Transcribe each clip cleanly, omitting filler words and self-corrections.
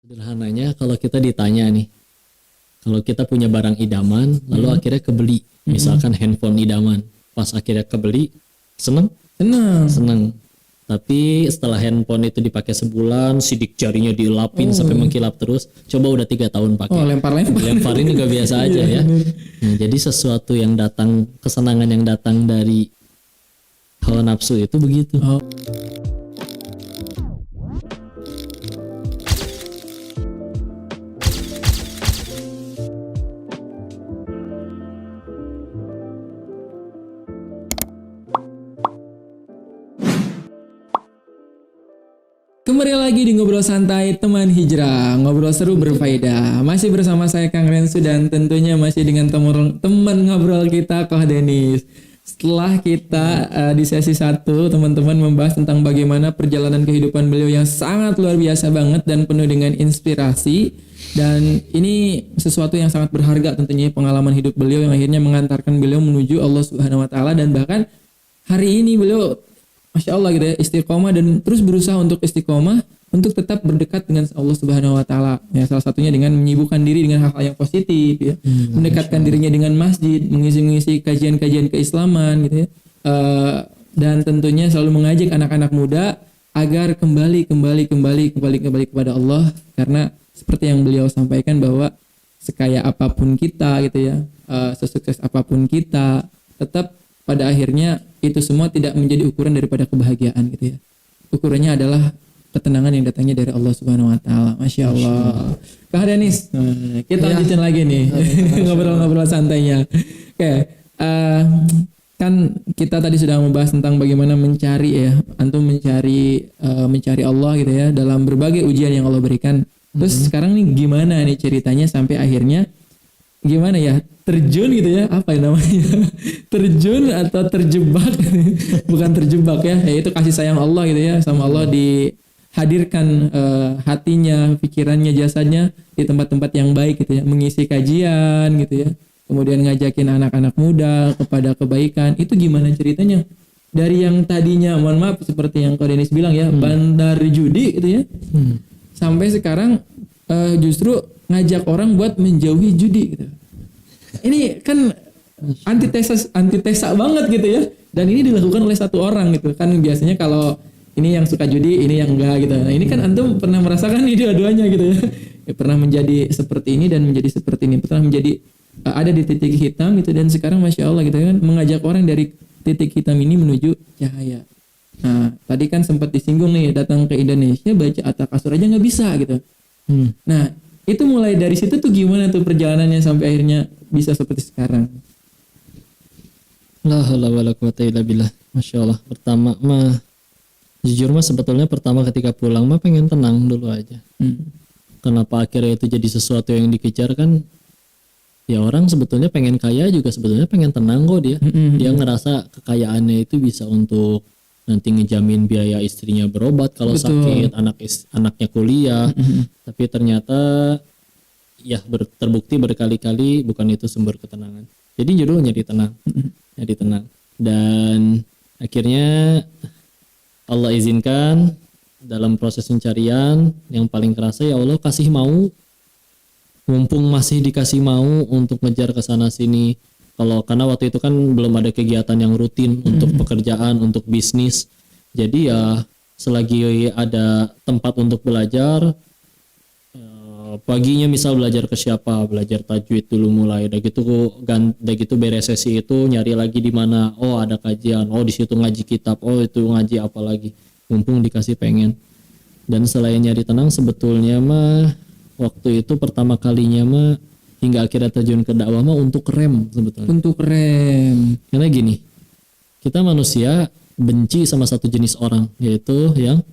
Sederhananya kalau kita ditanya nih, kalau kita punya barang idaman, lalu akhirnya kebeli, misalkan handphone idaman, pas akhirnya kebeli, seneng? Senang. Seneng. Tapi setelah handphone itu dipakai sebulan, sidik jarinya dielapin sampai mengkilap terus, coba udah 3 tahun pakai. Oh, lempar-lempar. Lemparin juga biasa aja ya. Nah, jadi sesuatu yang datang, kesenangan yang datang dari hawa nafsu itu begitu. Oh. Kembali lagi di Ngobrol Santai Teman Hijrah, ngobrol seru berfaedah. Masih bersama saya Kang Rensu dan tentunya masih dengan teman ngobrol kita Koh Denis. Setelah kita di sesi 1 teman-teman membahas tentang bagaimana perjalanan kehidupan beliau yang sangat luar biasa banget dan penuh dengan inspirasi. Dan ini sesuatu yang sangat berharga tentunya pengalaman hidup beliau yang akhirnya mengantarkan beliau menuju Allah Subhanahu wa taala, dan bahkan hari ini beliau Masya Allah gitu ya, istiqomah dan terus berusaha untuk istiqomah untuk tetap berdekat dengan Allah Subhanahu wa taala. Ya, salah satunya dengan menyibukkan diri dengan hal-hal yang positif ya. Mendekatkan dirinya dengan masjid, mengisi kajian-kajian keislaman gitu ya. Dan tentunya selalu mengajak anak-anak muda agar kembali kepada Allah, karena seperti yang beliau sampaikan bahwa sekaya apapun kita gitu ya, sesukses apapun kita, tetap pada akhirnya itu semua tidak menjadi ukuran daripada kebahagiaan gitu ya. Ukurannya adalah ketenangan yang datangnya dari Allah Subhanahu wa taala. Masya Allah. Kak Denis, kita lanjutin lagi nih ngobrol-ngobrol santainya. Oke, kan kita tadi sudah membahas tentang bagaimana mencari ya, antum mencari Allah gitu ya dalam berbagai ujian yang Allah berikan. Terus sekarang nih gimana nih ceritanya sampai akhirnya gimana ya, terjun gitu ya, apa ya namanya, terjun atau terjebak bukan terjebak ya, yaitu kasih sayang Allah gitu ya, sama Allah dihadirkan hatinya, pikirannya, jasanya di tempat-tempat yang baik gitu ya, mengisi kajian gitu ya, kemudian ngajakin anak-anak muda kepada kebaikan. Itu gimana ceritanya dari yang tadinya mohon maaf seperti yang Kak Denis bilang ya, bandar judi gitu ya, sampai sekarang justru ngajak orang buat menjauhi judi gitu. Ini kan antitesa banget gitu ya. Dan ini dilakukan oleh satu orang gitu. Kan biasanya kalau ini yang suka judi, ini yang enggak gitu. Nah, ini kan antum pernah merasakan ini dua-duanya gitu ya. Pernah menjadi seperti ini dan menjadi seperti ini. Pernah menjadi ada di titik hitam gitu, dan sekarang Masya Allah gitu kan mengajak orang dari titik hitam ini menuju cahaya. Nah, tadi kan sempat disinggung nih, datang ke Indonesia baca At-Takasur aja nggak bisa gitu. Nah, itu mulai dari situ tuh gimana tuh perjalanannya sampai akhirnya bisa seperti sekarang? La haula wala quwata illa billah. Masya Allah. Pertama mah, jujur mah sebetulnya pertama ketika pulang mah pengen tenang dulu aja. Kenapa akhirnya itu jadi sesuatu yang dikejar kan? Ya orang sebetulnya pengen kaya juga sebetulnya pengen tenang kok dia. Dia ngerasa kekayaannya itu bisa untuk nanti ngejamin biaya istrinya berobat kalau sakit, anaknya kuliah. Tapi ternyata ya terbukti berkali-kali bukan itu sumber ketenangan. Jadi judul nyari tenang. Dan akhirnya Allah izinkan dalam proses pencarian yang paling kerasa, ya Allah kasih mau, mumpung masih dikasih mau untuk ngejar ke sana sini. Karena waktu itu kan belum ada kegiatan yang rutin untuk pekerjaan, untuk bisnis. Jadi ya selagi ada tempat untuk belajar, paginya misal belajar ke siapa, belajar tajwid dulu mulai. Udah gitu beres sesi itu nyari lagi di mana. Oh ada kajian, oh di situ ngaji kitab, oh itu ngaji apa lagi. Mumpung dikasih pengen. Dan selain nyari tenang sebetulnya mah waktu itu pertama kalinya mah hingga akhirnya terjun ke dakwah mah untuk rem sebetulnya. Untuk rem. Karena gini, kita manusia benci sama satu jenis orang, yaitu yang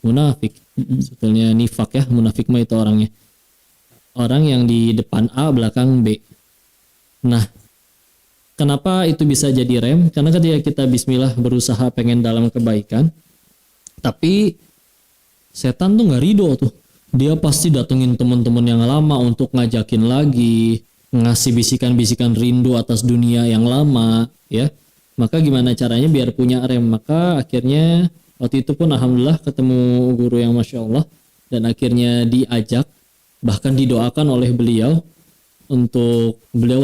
munafik. Sebetulnya nifak ya, munafik mah itu orangnya. Orang yang di depan A, belakang B. Nah, kenapa itu bisa jadi rem? Karena ketika kita bismillah berusaha pengen dalam kebaikan, tapi setan tuh nggak ridho tuh. Dia pasti datengin teman-teman yang lama untuk ngajakin lagi, ngasih bisikan-bisikan rindu atas dunia yang lama, ya. Maka gimana caranya biar punya rem? Maka akhirnya waktu itu pun alhamdulillah ketemu guru yang Masya Allah, dan akhirnya diajak bahkan didoakan oleh beliau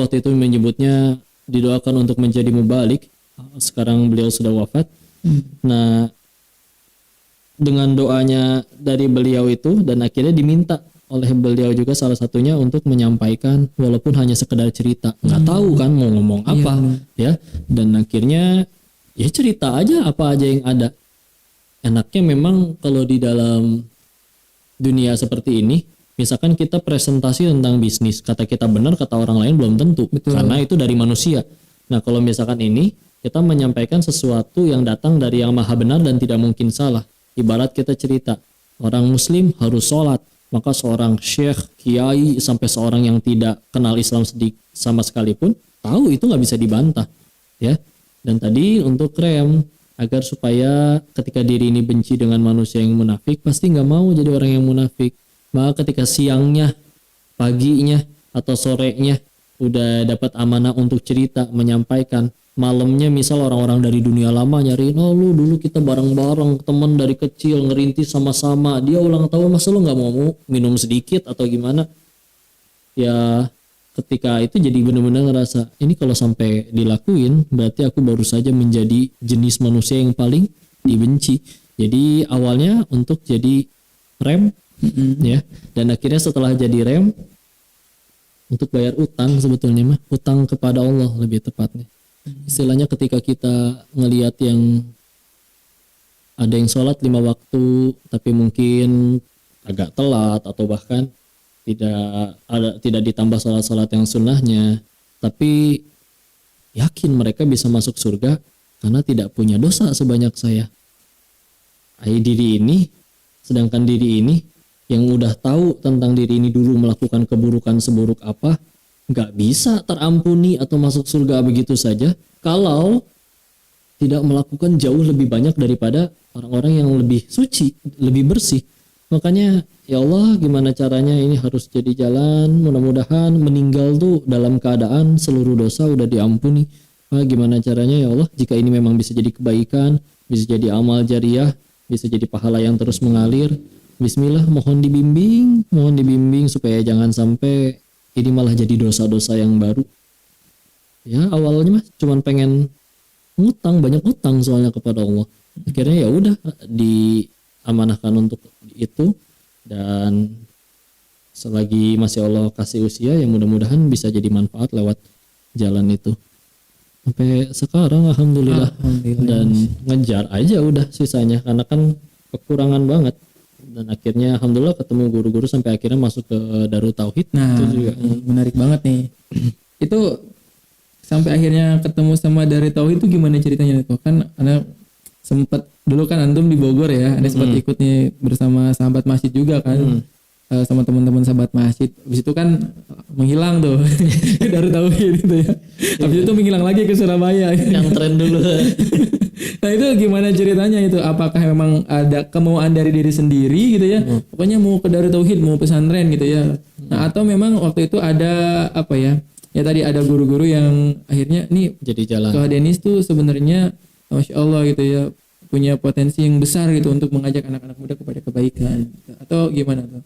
waktu itu menyebutnya didoakan untuk menjadi mubalik. Sekarang beliau sudah wafat. Nah, dengan doanya dari beliau itu, dan akhirnya diminta oleh beliau juga salah satunya untuk menyampaikan walaupun hanya sekedar cerita, nggak tahu kan mau ngomong apa, ya, dan akhirnya ya cerita aja apa aja yang ada. Enaknya memang kalau di dalam dunia seperti ini, misalkan kita presentasi tentang bisnis, kata kita benar, kata orang lain belum tentu. Betul. Karena itu dari manusia. Nah, kalau misalkan ini kita menyampaikan sesuatu yang datang dari yang maha benar dan tidak mungkin salah. Ibarat kita cerita, orang muslim harus sholat, maka seorang syekh, kiai, sampai seorang yang tidak kenal Islam sama sekalipun tahu itu nggak bisa dibantah, ya. Dan tadi untuk rem agar supaya ketika diri ini benci dengan manusia yang munafik, pasti nggak mau jadi orang yang munafik. Maka ketika siangnya, paginya, atau sorenya udah dapat amanah untuk cerita, menyampaikan, malamnya misal orang-orang dari dunia lama nyariin, oh lu dulu kita bareng-bareng teman dari kecil ngerintis sama-sama, dia ulang tahun masa lu nggak mau minum sedikit atau gimana, ya ketika itu jadi benar-benar ngerasa ini kalau sampai dilakuin berarti aku baru saja menjadi jenis manusia yang paling dibenci. Jadi awalnya untuk jadi rem, ya, dan akhirnya setelah jadi rem untuk bayar utang, sebetulnya mah utang kepada Allah lebih tepatnya. Istilahnya ketika kita ngelihat yang ada yang sholat 5 waktu tapi mungkin agak telat atau bahkan tidak ditambah sholat-sholat yang sunnahnya, tapi yakin mereka bisa masuk surga karena tidak punya dosa sebanyak saya. Sedangkan diri ini yang udah tahu tentang diri ini dulu melakukan keburukan seburuk apa, nggak bisa terampuni atau masuk surga begitu saja kalau tidak melakukan jauh lebih banyak daripada orang-orang yang lebih suci, lebih bersih. Makanya ya Allah, gimana caranya ini harus jadi jalan, mudah-mudahan meninggal tuh dalam keadaan seluruh dosa udah diampuni. Gimana caranya ya Allah, jika ini memang bisa jadi kebaikan, bisa jadi amal jariah, bisa jadi pahala yang terus mengalir, bismillah, mohon dibimbing supaya jangan sampai ini malah jadi dosa-dosa yang baru. Ya awalnya mah cuman pengen ngutang, banyak utang soalnya kepada Allah. Akhirnya ya udah diamanahkan untuk itu, dan selagi masih Allah kasih usia ya mudah-mudahan bisa jadi manfaat lewat jalan itu. Sampai sekarang alhamdulillah. Dan ngejar aja udah sisanya karena kan kekurangan banget. Dan akhirnya alhamdulillah ketemu guru-guru sampai akhirnya masuk ke Darut Tauhid. Nah, itu juga menarik banget nih. Itu sampai akhirnya ketemu sama Darut Tauhid itu gimana ceritanya itu? Kan Anda sempat dulu kan antum di Bogor ya, Anda sempat ikut nih bersama sahabat masjid juga kan. Sama teman-teman sahabat masjid. Habis itu kan menghilang tuh Darut Tauhid gitu ya. Habis itu menghilang lagi ke Surabaya. Yang tren dulu. Nah itu gimana ceritanya itu? Apakah memang ada kemauan dari diri sendiri gitu ya? Pokoknya mau ke Darut Tauhid, mau pesantren gitu ya. Nah atau memang waktu itu ada apa ya? Ya tadi ada guru-guru yang akhirnya nih jadi jalan. Kak Denis tuh sebenarnya Masya Allah gitu ya, punya potensi yang besar gitu untuk mengajak anak-anak muda kepada kebaikan. Atau gimana tuh?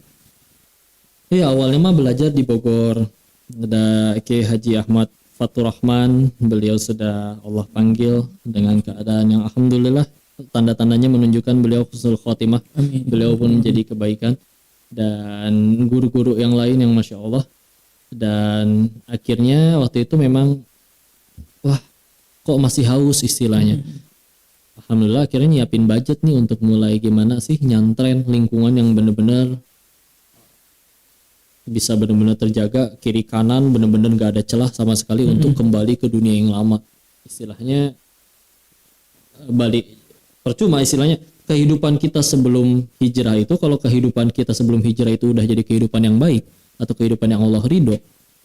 Iya, awalnya mah belajar di Bogor. Ada Kiai Haji Ahmad Fatur Rahman, beliau sudah Allah panggil dengan keadaan yang alhamdulillah tanda-tandanya menunjukkan beliau husnul khotimah. Amin. Beliau pun menjadi kebaikan, dan guru-guru yang lain yang Masya Allah. Dan akhirnya waktu itu memang wah kok masih haus istilahnya. Alhamdulillah akhirnya nyiapin budget nih untuk mulai gimana sih nyantren lingkungan yang benar-benar bisa benar-benar terjaga, kiri kanan benar-benar gak ada celah sama sekali untuk kembali ke dunia yang lama. Istilahnya balik percuma, istilahnya kehidupan kita sebelum hijrah itu, kalau kehidupan kita sebelum hijrah itu udah jadi kehidupan yang baik atau kehidupan yang Allah ridho,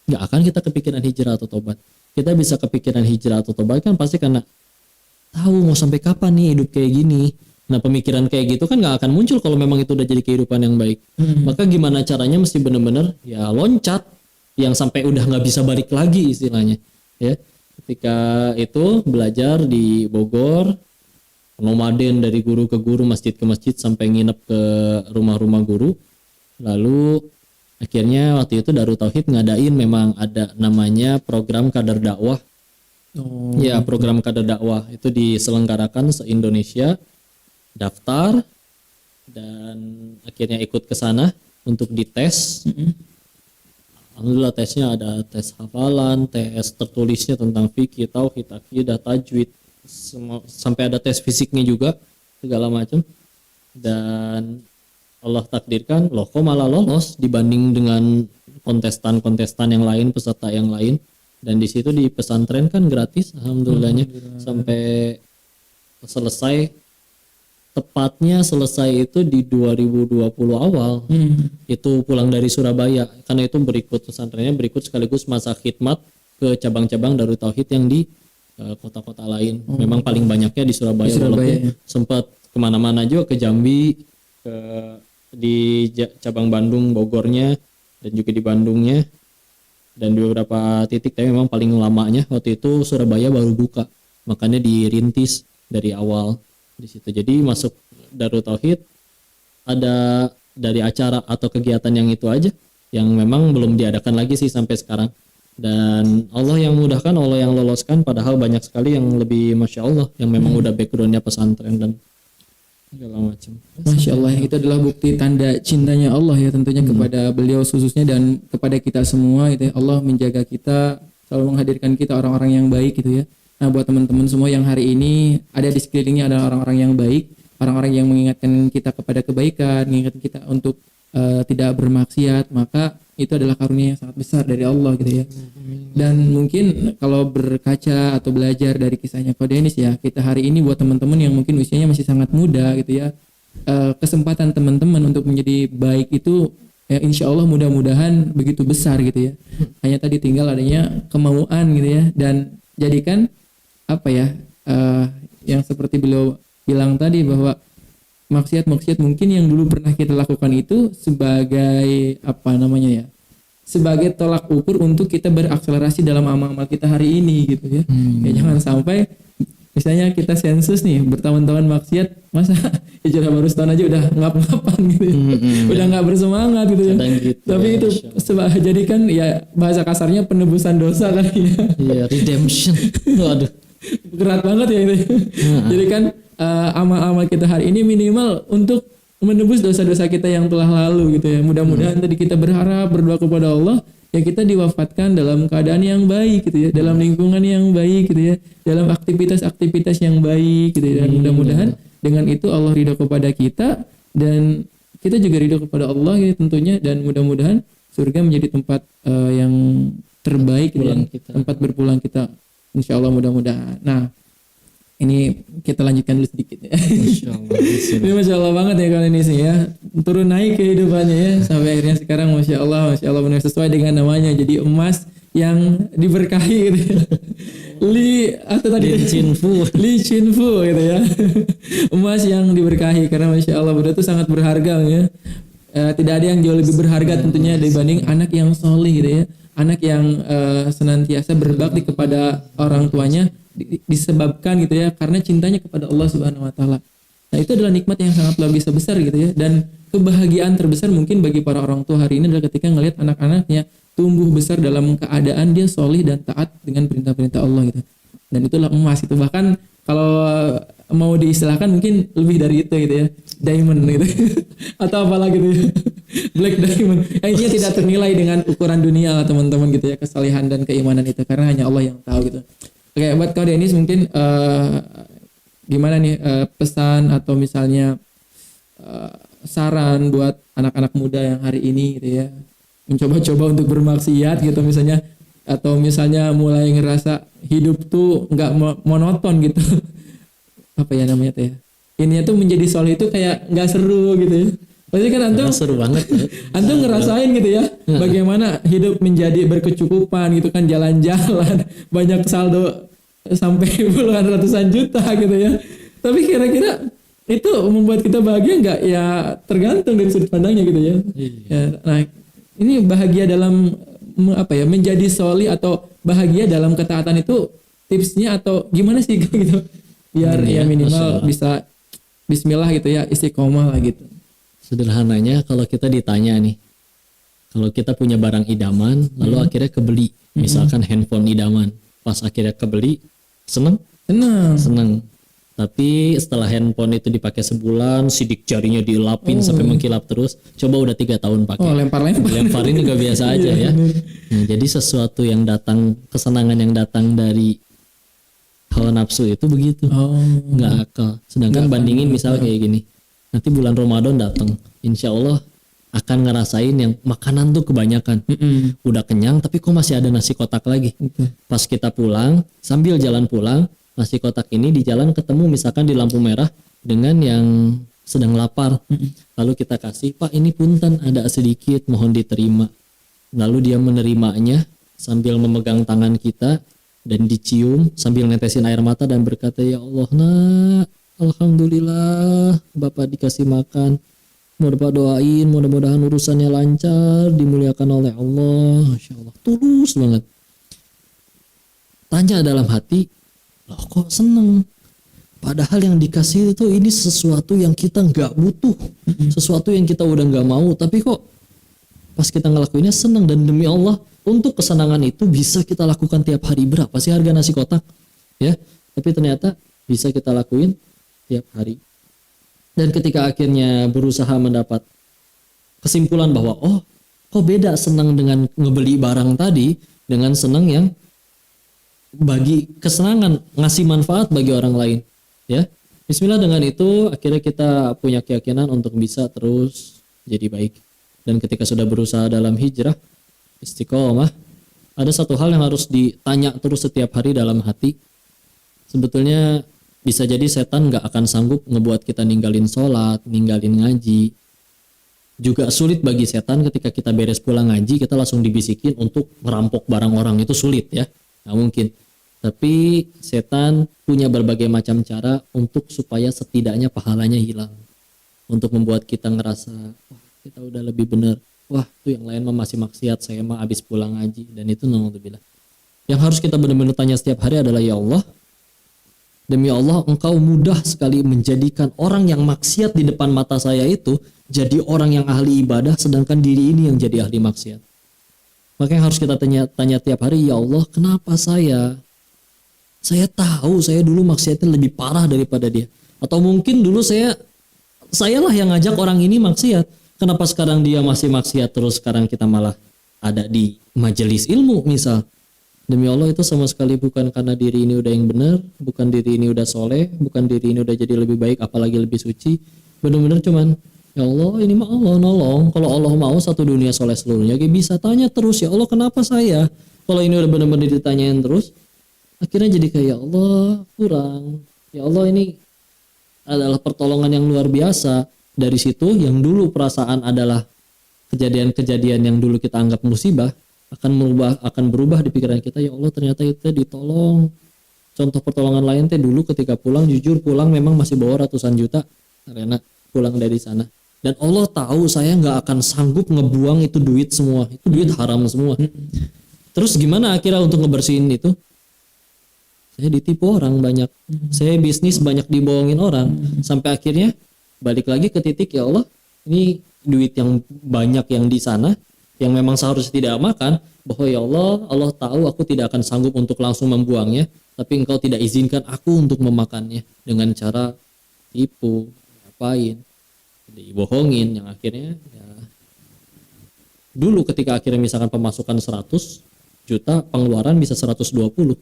gak akan kita kepikiran hijrah atau tobat. Kita bisa kepikiran hijrah atau tobat kan pasti karena tahu mau sampai kapan nih hidup kayak gini. Nah pemikiran kayak gitu kan gak akan muncul kalau memang itu udah jadi kehidupan yang baik. Maka gimana caranya mesti benar-benar ya loncat yang sampai udah gak bisa balik lagi istilahnya. Ya, ketika itu belajar di Bogor, nomaden dari guru ke guru, masjid ke masjid sampai nginep ke rumah-rumah guru. Lalu Akhirnya waktu itu Darut Tauhid ngadain, memang ada namanya program kader dakwah. Ya, program kader dakwah itu diselenggarakan se-Indonesia, daftar, dan akhirnya ikut ke sana untuk dites. Alhamdulillah tesnya ada tes hafalan, tes tertulisnya tentang fikih, tauhid, akidah, tajwid, sampai ada tes fisiknya juga, segala macam. Dan Allah takdirkan, loh kok malah lolos dibanding dengan kontestan-kontestan yang lain, peserta yang lain. Dan di situ di pesantren kan gratis, alhamdulillahnya, sampai selesai. Tepatnya selesai itu di 2020 awal. Itu pulang dari Surabaya, karena itu berikut pesantrennya berikut sekaligus masa khidmat ke cabang-cabang Darut Tauhid yang di kota-kota lain. Memang paling banyaknya di Surabaya, walaupun sempat kemana-mana juga, ke Jambi, di cabang Bandung, Bogornya, dan juga di Bandungnya, dan di beberapa titik. Tapi memang paling lamanya waktu itu Surabaya baru buka, makanya dirintis dari awal di situ. Jadi masuk Darut Tauhid ada dari acara atau kegiatan yang itu aja, yang memang belum diadakan lagi sih sampai sekarang. Dan Allah yang mudahkan, Allah yang loloskan, padahal banyak sekali yang lebih Masya Allah yang memang udah backgroundnya pesantren dan segala macam. Masya Allah, itu adalah bukti tanda cintanya Allah ya tentunya kepada beliau khususnya dan kepada kita semua gitu ya. Allah menjaga kita, selalu menghadirkan kita orang-orang yang baik gitu ya. Nah, buat teman-teman semua yang hari ini ada di sekelilingnya adalah orang-orang yang baik, orang-orang yang mengingatkan kita kepada kebaikan, mengingatkan kita untuk tidak bermaksiat, maka itu adalah karunia yang sangat besar dari Allah gitu ya. Dan mungkin kalau berkaca atau belajar dari kisahnya Ko Denis ya, kita hari ini buat teman-teman yang mungkin usianya masih sangat muda gitu ya, kesempatan teman-teman untuk menjadi baik itu ya insya Allah mudah-mudahan begitu besar gitu ya. Hanya tadi tinggal adanya kemauan gitu ya, dan jadikan apa ya, yang seperti beliau bilang tadi bahwa maksiat-maksiat mungkin yang dulu pernah kita lakukan itu sebagai apa namanya ya, sebagai tolak ukur untuk kita berakselerasi dalam amal-amal kita hari ini gitu ya. Ya jangan sampai misalnya kita sensus nih bertahun-tahun maksiat, masa hijrah baru setahun aja udah ngap-ngapan gitu ya. Udah nggak bersemangat gitu ya. Gitu, tapi ya, itu jadikan ya bahasa kasarnya penebusan dosa kali ya. Iya, redemption. Waduh, Berat banget ya itu. Jadi kan amal-amal kita hari ini minimal untuk menebus dosa-dosa kita yang telah lalu gitu ya. Mudah-mudahan tadi kita berharap, berdoa kepada Allah ya, kita diwafatkan dalam keadaan yang baik gitu ya, dalam lingkungan yang baik gitu ya, dalam aktivitas-aktivitas yang baik gitu ya. Dan mudah-mudahan dengan itu Allah ridho kepada kita dan kita juga ridho kepada Allah gitu tentunya, dan mudah-mudahan surga menjadi tempat yang terbaik ya, tempat berpulang kita insyaallah, mudah-mudahan. Nah, ini kita lanjutkan dulu sedikit ya. Masya Allah. Ini Masya Allah banget ya kali ini sih ya, turun naik kehidupannya ya, sampai akhirnya sekarang Masya Allah benar sesuai dengan namanya, jadi emas yang diberkahi gitu ya. Li Chinfu gitu ya. Emas yang diberkahi, karena Masya Allah beliau itu sangat berharga ya. Tidak ada yang jauh lebih berharga tentunya dibanding anak yang solih gitu ya, anak yang senantiasa berbakti kepada orang tuanya, disebabkan gitu ya karena cintanya kepada Allah Subhanahu wa taala. Nah, itu adalah nikmat yang sangat luar biasa besar gitu ya, dan kebahagiaan terbesar mungkin bagi para orang tua hari ini adalah ketika ngelihat anak-anaknya tumbuh besar dalam keadaan dia solih dan taat dengan perintah-perintah Allah gitu. Dan itulah emas itu, bahkan kalau mau diistilahkan mungkin lebih dari itu gitu ya, diamond gitu atau apalah gitu ya, black diamond. Akhirnya tidak ternilai dengan ukuran dunia teman-teman gitu ya, kesalehan dan keimanan itu, karena hanya Allah yang tahu gitu. Oke, buat Ko Denis mungkin gimana nih pesan atau misalnya saran buat anak-anak muda yang hari ini gitu ya, mencoba-coba untuk bermaksiat gitu misalnya, atau misalnya mulai ngerasa hidup tuh nggak monoton gitu. Apa ya namanya tuh ya, ininya tuh menjadi soleh itu kayak nggak seru gitu ya. Pasti kan antum seru banget ya. Antum ngerasain gitu ya, bagaimana hidup menjadi berkecukupan gitu kan, jalan-jalan banyak saldo sampai puluhan ratusan juta gitu ya. Tapi kira-kira itu membuat kita bahagia nggak? Ya tergantung dari sudut pandangnya gitu ya. Ya, nah, ini bahagia dalam apa ya, menjadi solih atau bahagia dalam ketaatan itu tipsnya atau gimana sih gitu? Biar ya minimal bisa bismillah gitu ya, istiqomah lah gitu. Sederhananya kalau kita ditanya nih, Kalau kita punya barang idaman, lalu akhirnya kebeli, misalkan handphone idaman, pas akhirnya kebeli, seneng. Tapi setelah handphone itu dipakai sebulan, sidik jarinya dielapin sampai mengkilap terus. Coba udah 3 tahun pakai. Lemparin juga biasa aja ya. Nah, jadi sesuatu yang datang, kesenangan yang datang dari hawa nafsu itu begitu. Nggak akal. Sedangkan bandingin misal kayak gini. Nanti bulan Ramadan datang, insya Allah akan ngerasain yang makanan tuh kebanyakan. Udah kenyang tapi kok masih ada nasi kotak lagi. Pas kita pulang, sambil jalan pulang, nasi kotak ini di jalan ketemu misalkan di lampu merah dengan yang sedang lapar. Lalu kita kasih, Pak ini punten ada sedikit, mohon diterima. Lalu dia menerimanya sambil memegang tangan kita dan dicium sambil netesin air mata dan berkata, ya Allah nak, alhamdulillah Bapak dikasih makan. Mau Bapak doain, mudah-mudahan urusannya lancar, dimuliakan oleh Allah. Masya Allah, tulus banget. Tanya dalam hati, loh kok seneng? Padahal yang dikasih itu ini sesuatu yang kita nggak butuh, sesuatu yang kita udah nggak mau, tapi kok pas kita ngelakuinnya seneng. Dan demi Allah, untuk kesenangan itu bisa kita lakukan tiap hari. Berapa sih harga nasi kotak? Ya, tapi ternyata bisa kita lakuin tiap hari. Dan ketika akhirnya berusaha mendapat kesimpulan bahwa oh kok beda senang dengan ngebeli barang tadi dengan senang yang bagi kesenangan, ngasih manfaat bagi orang lain, ya. Bismillah, dengan itu akhirnya kita punya keyakinan untuk bisa terus jadi baik. Dan ketika sudah berusaha dalam hijrah istiqomah, ada satu hal yang harus ditanya terus setiap hari dalam hati. Sebetulnya bisa jadi setan gak akan sanggup ngebuat kita ninggalin sholat, ninggalin ngaji. Juga sulit bagi setan ketika kita beres pulang ngaji, kita langsung dibisikin untuk merampok barang orang, itu sulit ya. Gak mungkin. Tapi setan punya berbagai macam cara untuk supaya setidaknya pahalanya hilang. Untuk membuat kita ngerasa, wah kita udah lebih benar. Wah tuh yang lain mah masih maksiat, saya mah habis pulang ngaji. Dan itu naudzubillah. Yang harus kita benar-benar tanya setiap hari adalah, ya Allah, demi Allah engkau mudah sekali menjadikan orang yang maksiat di depan mata saya itu jadi orang yang ahli ibadah, sedangkan diri ini yang jadi ahli maksiat. Maka yang harus kita tanya tiap hari, ya Allah kenapa saya tahu saya dulu maksiatnya lebih parah daripada dia. Atau mungkin dulu sayalah yang ngajak orang ini maksiat. Kenapa sekarang dia masih maksiat terus, sekarang kita malah ada di majelis ilmu misal. Demi Allah itu sama sekali bukan karena diri ini udah yang benar, bukan diri ini udah soleh, bukan diri ini udah jadi lebih baik, apalagi lebih suci. Benar-benar cuman, ya Allah ini mah Allah nolong. Kalau Allah mau satu dunia soleh seluruhnya, bisa tanya terus, ya Allah kenapa saya? Kalau ini udah benar-benar ditanyain terus, akhirnya jadi kayak, ya Allah kurang. Ya Allah ini adalah pertolongan yang luar biasa. Dari situ yang dulu perasaan adalah kejadian-kejadian yang dulu kita anggap musibah, akan berubah di pikiran kita. Ya Allah ternyata itu ditolong. Contoh pertolongan lain dulu ketika pulang, jujur pulang memang masih bawa ratusan juta karena pulang dari sana, dan Allah tahu saya nggak akan sanggup ngebuang itu duit semua, itu duit haram semua. Terus gimana akhirnya untuk ngebersihin itu? Saya ditipu orang banyak, saya bisnis banyak dibohongin orang, sampai akhirnya balik lagi ke titik, ya Allah ini duit yang banyak yang di sana yang memang seharusnya tidak makan, bahwa ya Allah tahu aku tidak akan sanggup untuk langsung membuangnya, tapi engkau tidak izinkan aku untuk memakannya dengan cara tipu, ngapain, dibohongin, yang akhirnya ya, dulu ketika akhirnya misalkan pemasukan 100 juta, pengeluaran bisa 120.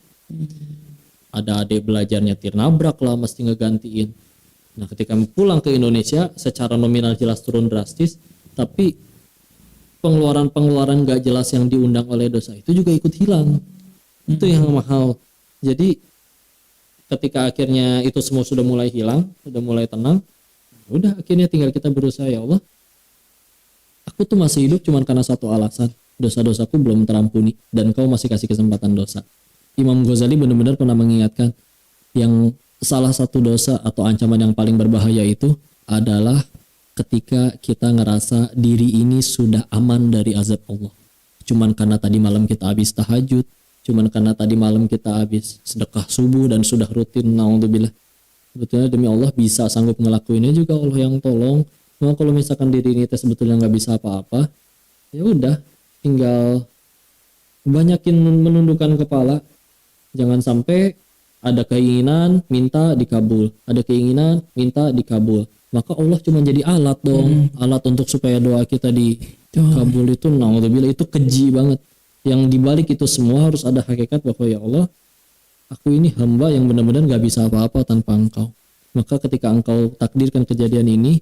Ada adik belajarnya nabrak lah, mesti ngegantiin. Nah ketika pulang ke Indonesia secara nominal jelas turun drastis, tapi pengeluaran gak jelas yang diundang oleh dosa itu juga ikut hilang. Itu yang mahal. Jadi ketika akhirnya itu semua sudah mulai hilang, sudah mulai tenang, udah akhirnya tinggal kita berusaha, ya Allah aku tuh masih hidup cuma karena satu alasan, dosa-dosaku belum terampuni dan kau masih kasih kesempatan dosa. Imam Ghazali benar-benar pernah mengingatkan yang salah satu dosa atau ancaman yang paling berbahaya itu adalah ketika kita ngerasa diri ini sudah aman dari azab Allah. Cuman karena tadi malam kita habis tahajud, cuman karena tadi malam kita habis sedekah subuh dan sudah rutin, naudzubillah. Sebetulnya demi Allah bisa sanggup ngelakuinnya juga Allah yang tolong. Nah, kalau misalkan diri ini sebetulnya nggak bisa apa-apa, ya udah, tinggal banyakin menundukkan kepala. Jangan sampai ada keinginan minta dikabul, ada keinginan minta dikabul, maka Allah cuma jadi alat dong, alat untuk supaya doa kita dikabul. Itu naudzubillah, itu keji banget. Yang dibalik itu semua harus ada hakikat bahwa ya Allah, aku ini hamba yang benar-benar gak bisa apa-apa tanpa engkau. Maka ketika engkau takdirkan kejadian ini,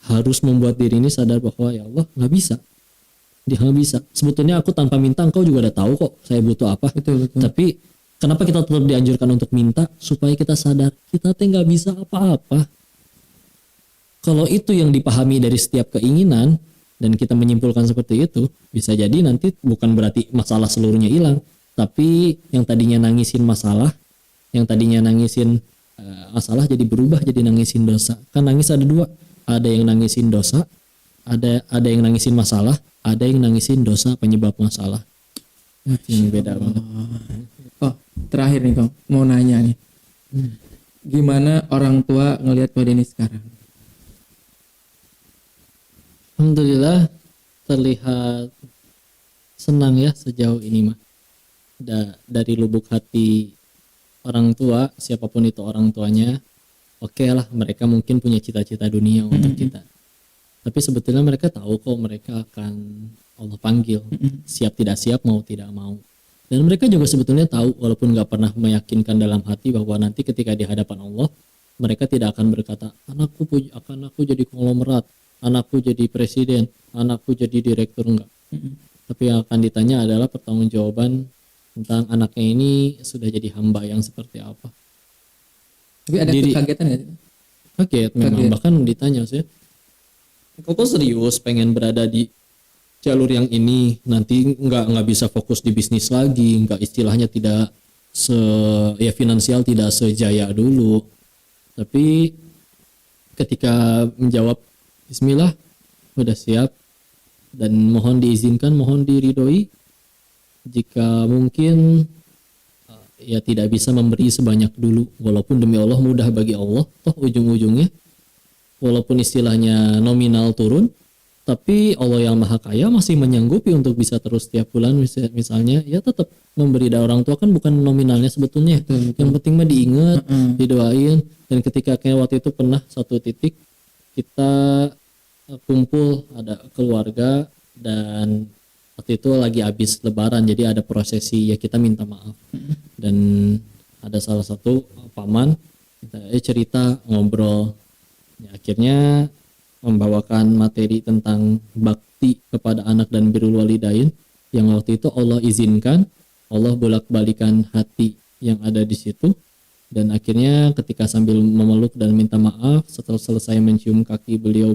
harus membuat diri ini sadar bahwa ya Allah gak bisa, dia gak bisa. Sebetulnya aku tanpa minta engkau juga udah tahu kok saya butuh apa. Betul. Tapi kenapa kita tetap dianjurkan untuk minta? Supaya kita sadar kita nggak bisa apa-apa. Kalau itu yang dipahami dari setiap keinginan dan kita menyimpulkan seperti itu, bisa jadi nanti bukan berarti masalah seluruhnya hilang, tapi yang tadinya nangisin masalah, yang tadinya nangisin masalah jadi berubah jadi nangisin dosa. Kan nangis ada dua, ada yang nangisin dosa, ada yang nangisin masalah, ada yang nangisin dosa penyebab masalah. Yang beda banget. Oh, terakhir nih Kong, mau nanya nih. Gimana orang tua ngelihat Ko Denny sekarang? Alhamdulillah terlihat senang ya sejauh ini mah. Dari lubuk hati orang tua, siapapun itu orang tuanya, oke lah, mereka mungkin punya cita-cita dunia untuk kita. Tapi sebetulnya mereka tahu kok mereka akan Allah panggil, siap tidak siap, mau tidak mau. Dan mereka juga sebetulnya tahu, walaupun gak pernah meyakinkan dalam hati bahwa nanti ketika di hadapan Allah, mereka tidak akan berkata, anakku jadi konglomerat, anakku jadi presiden, anakku jadi direktur, enggak. Tapi yang akan ditanya adalah pertanggungjawaban tentang anaknya ini sudah jadi hamba yang seperti apa. Tapi ada kekagetan nggak? Kaget memang, bahkan ditanya saya, kok serius pengen berada di jalur yang ini, nanti nggak bisa fokus di bisnis lagi, nggak, istilahnya tidak finansial tidak sejaya dulu. Tapi ketika menjawab Bismillah, udah siap dan mohon diizinkan, mohon diridhoi jika mungkin ya tidak bisa memberi sebanyak dulu, walaupun demi Allah mudah bagi Allah, toh ujung-ujungnya walaupun istilahnya nominal turun, tapi Allah yang maha kaya masih menyanggupi untuk bisa terus setiap bulan misalnya, ya tetap memberi. dari orang tua kan bukan nominalnya sebetulnya, yang penting mah diingat, didoain. Dan ketika kayak waktu itu pernah satu titik kita kumpul, ada keluarga, dan waktu itu lagi habis lebaran, jadi ada prosesi, ya kita minta maaf. Dan ada salah satu paman kita cerita, ngobrol, ya, akhirnya membawakan materi tentang bakti kepada anak dan birrul walidain, yang waktu itu Allah izinkan, Allah bolak-balikan hati yang ada di situ. Dan akhirnya ketika sambil memeluk dan minta maaf, setelah selesai mencium kaki beliau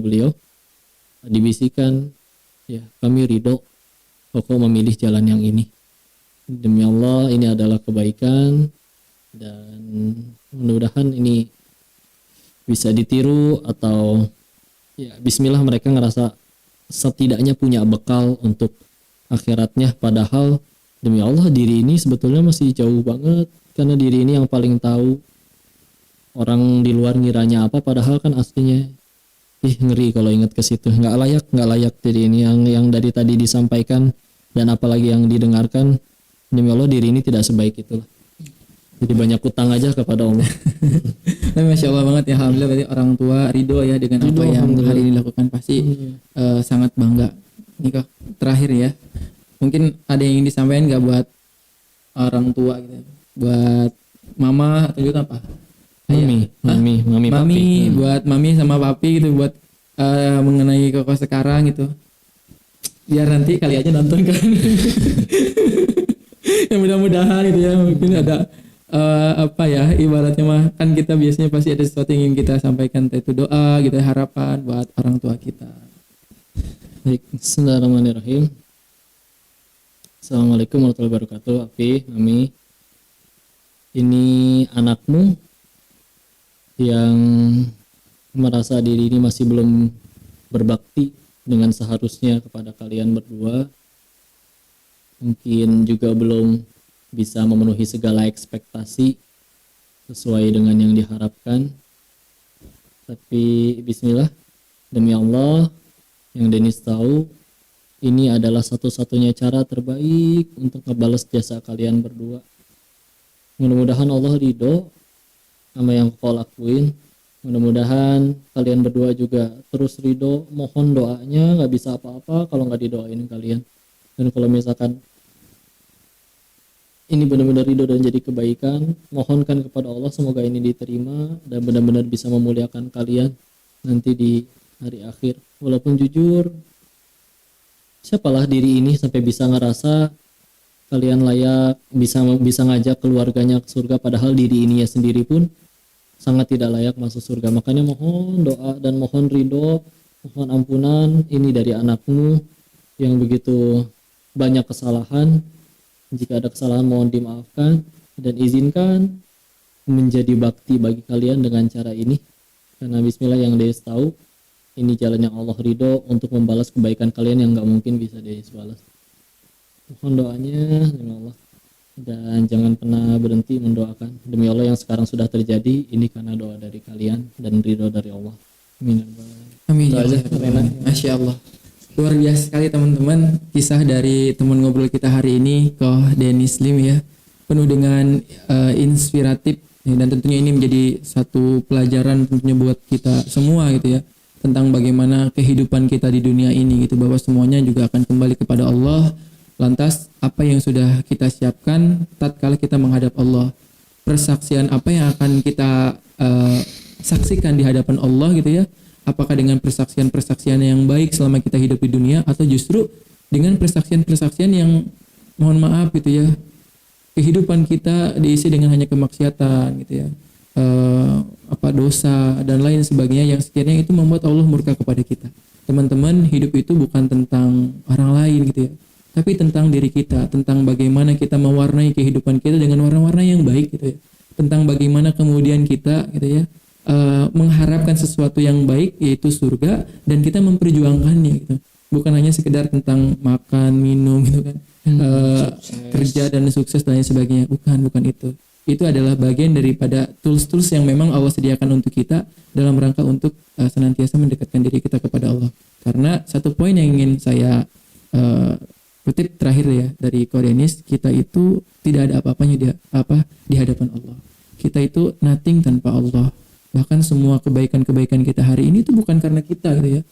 dibisikkan, ya kami ridho kok memilih jalan yang ini, demi Allah ini adalah kebaikan, dan mudah-mudahan ini bisa ditiru, atau ya bismillah mereka ngerasa setidaknya punya bekal untuk akhiratnya. Padahal demi Allah diri ini sebetulnya masih jauh banget, karena diri ini yang paling tahu. Orang di luar ngiranya apa, padahal kan aslinya ngeri kalau ingat ke situ. Nggak layak diri ini yang dari tadi disampaikan, dan apalagi yang didengarkan. Demi Allah diri ini tidak sebaik itulah. Jadi banyak utang aja kepada Allah. Nah, Masya Allah banget ya, alhamdulillah berarti orang tua ridho ya dengan apa yang hari ini dilakukan, pasti sangat bangga. Ini kok terakhir ya, mungkin ada yang ingin disampaikan nggak buat orang tua gitu, buat mama atau juga apa? Mami, buat mami sama papi gitu, buat mengenai Koko sekarang gitu, biar nanti kali aja nonton kan. Ya mudah-mudahan itu ya, mungkin ada ibaratnya mah kan kita biasanya pasti ada sesuatu yang ingin kita sampaikan, entah itu doa gitu, harapan buat orang tua kita. Baik, bismillahirrahmanirrahim. Assalamualaikum warahmatullahi wabarakatuh. Api, Mami, ini anakmu yang merasa diri ini masih belum berbakti dengan seharusnya kepada kalian berdua, mungkin juga belum bisa memenuhi segala ekspektasi sesuai dengan yang diharapkan. Tapi bismillah, demi Allah yang Dennis tahu, ini adalah satu-satunya cara terbaik untuk ngebalas jasa kalian berdua. Mudah-mudahan Allah ridho sama yang kau lakuin. Mudah-mudahan kalian berdua juga terus ridho. Mohon doanya, nggak bisa apa-apa kalau nggak didoain kalian. Dan kalau misalkan ini benar-benar ridho dan jadi kebaikan, mohonkan kepada Allah semoga ini diterima dan benar-benar bisa memuliakan kalian nanti di hari akhir. Walaupun jujur, siapalah diri ini sampai bisa ngerasa kalian layak bisa ngajak keluarganya ke surga, padahal diri ininya sendiri pun sangat tidak layak masuk surga. Makanya mohon doa dan mohon ridho, mohon ampunan ini dari anakmu yang begitu banyak kesalahan. Jika ada kesalahan mohon dimaafkan dan izinkan menjadi bakti bagi kalian dengan cara ini. Karena bismillah yang Deis tahu ini jalan yang Allah ridho untuk membalas kebaikan kalian yang nggak mungkin bisa Deis balas. Mohon doanya demi Allah dan jangan pernah berhenti mendoakan. Demi Allah yang sekarang sudah terjadi ini karena doa dari kalian dan ridho dari Allah. Amin. Amin. Masya Allah. Luar biasa sekali teman-teman kisah dari teman ngobrol kita hari ini, Koh Denis Lim ya, penuh dengan inspiratif dan tentunya ini menjadi satu pelajaran tentunya buat kita semua gitu ya, tentang bagaimana kehidupan kita di dunia ini gitu, bahwa semuanya juga akan kembali kepada Allah. Lantas apa yang sudah kita siapkan tatkala kita menghadap Allah, persaksian apa yang akan kita saksikan di hadapan Allah gitu ya. Apakah dengan persaksian-persaksian yang baik selama kita hidup di dunia, atau justru dengan persaksian-persaksian yang mohon maaf gitu ya, kehidupan kita diisi dengan hanya kemaksiatan gitu ya, dosa dan lain sebagainya yang sekiranya itu membuat Allah murka kepada kita. Teman-teman, hidup itu bukan tentang orang lain gitu ya, tapi tentang diri kita, tentang bagaimana kita mewarnai kehidupan kita dengan warna-warna yang baik gitu ya, tentang bagaimana kemudian kita gitu ya mengharapkan sesuatu yang baik yaitu surga dan kita memperjuangkannya gitu, bukan hanya sekedar tentang makan minum gitu kan, kerja dan sukses dan lain sebagainya, bukan itu adalah bagian daripada tools yang memang Allah sediakan untuk kita dalam rangka untuk senantiasa mendekatkan diri kita kepada Allah. Karena satu poin yang ingin saya kutip terakhir ya dari Koh Denis, kita itu tidak ada apa-apanya di hadapan Allah. Kita itu nothing tanpa Allah. Bahkan semua kebaikan-kebaikan kita hari ini itu bukan karena kita gitu ya.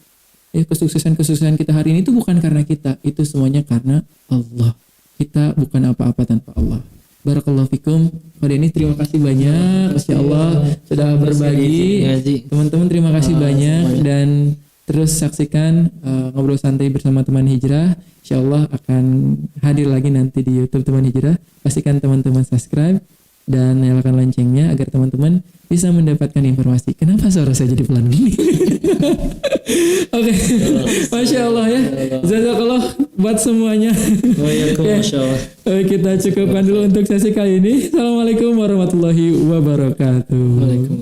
Kesuksesan-kesuksesan kita hari ini itu bukan karena kita, itu semuanya karena Allah. Kita bukan apa-apa tanpa Allah. Barakallahu fikum. Pada ini terima kasih banyak, Masya Allah sudah berbagi. Teman-teman terima kasih banyak dan terus saksikan ngobrol santai bersama teman hijrah. Insya Allah akan hadir lagi nanti di YouTube teman hijrah. Pastikan teman-teman subscribe dan nyalakan loncengnya agar teman-teman bisa mendapatkan informasi. Kenapa suara saya jadi pelan gini? Oke. Masya Allah ya. Jazakallah buat semuanya. Masya Allah. Kita cukupkan dulu untuk sesi kali ini. Assalamualaikum warahmatullahi wabarakatuh. Waalaikumsalam.